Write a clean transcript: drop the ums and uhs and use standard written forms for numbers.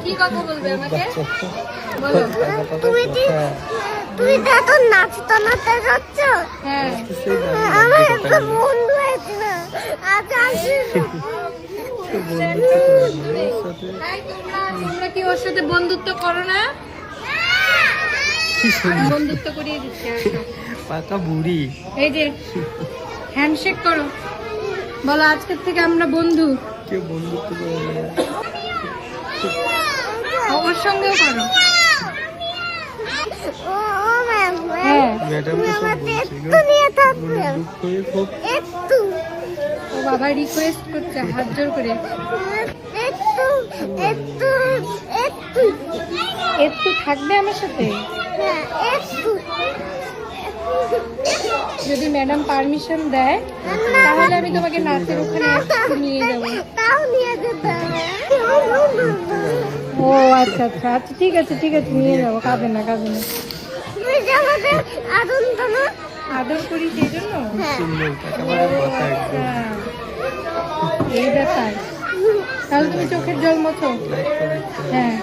কি কথা বলবে আমাকে? বলো। তুমি তো নাচতে নাচতে যাচ্ছ। হ্যাঁ। আমার একটা বন্ধু আছে না, আজ আসি। তোমরা কি ওর সাথে বন্ধুত্ব করো না? বন্ধুত্ব করিয়ে দিচ্ছে। পাকা বুড়ি। এই যে হ্যান্ডশেক করো, বলো আজকের থেকে আমরা বন্ধু। কে বন্ধুত্ব করে না? ওর সঙ্গেও করো। হ্যাঁ, ম্যাডাম তুমি তো সব আমাকে বলছিল। একটু নিয়ে থাকবে, দুঃখ হয়ে খুব একটু ও বাবা রিকোয়েস্ট করছে হাত জোর করে। একটু একটু একটু একটু থাকবে আমার সাথে? হ্যাঁ, একটু যদি ম্যাডাম পারমিশন দেয় তাহলে আমি তোমাকে নাচের ওখানে একটু নিয়ে যাবো। তাও নিয়ে যেতে হবে। ও আচ্ছা আচ্ছা আচ্ছা, ঠিক আছে ঠিক আছে, নিয়ে যাবো, কাঁদে না কাঁদে না। তুমি যে আমাকে আদর দাও, আদর করি সেই জন্য। হ্যাঁ, সুন্দর একেবারে মাথা একদম। এই ব্যাপার, তাহলে তুমি চোখের জল মোছো। একদম, একদম। হ্যাঁ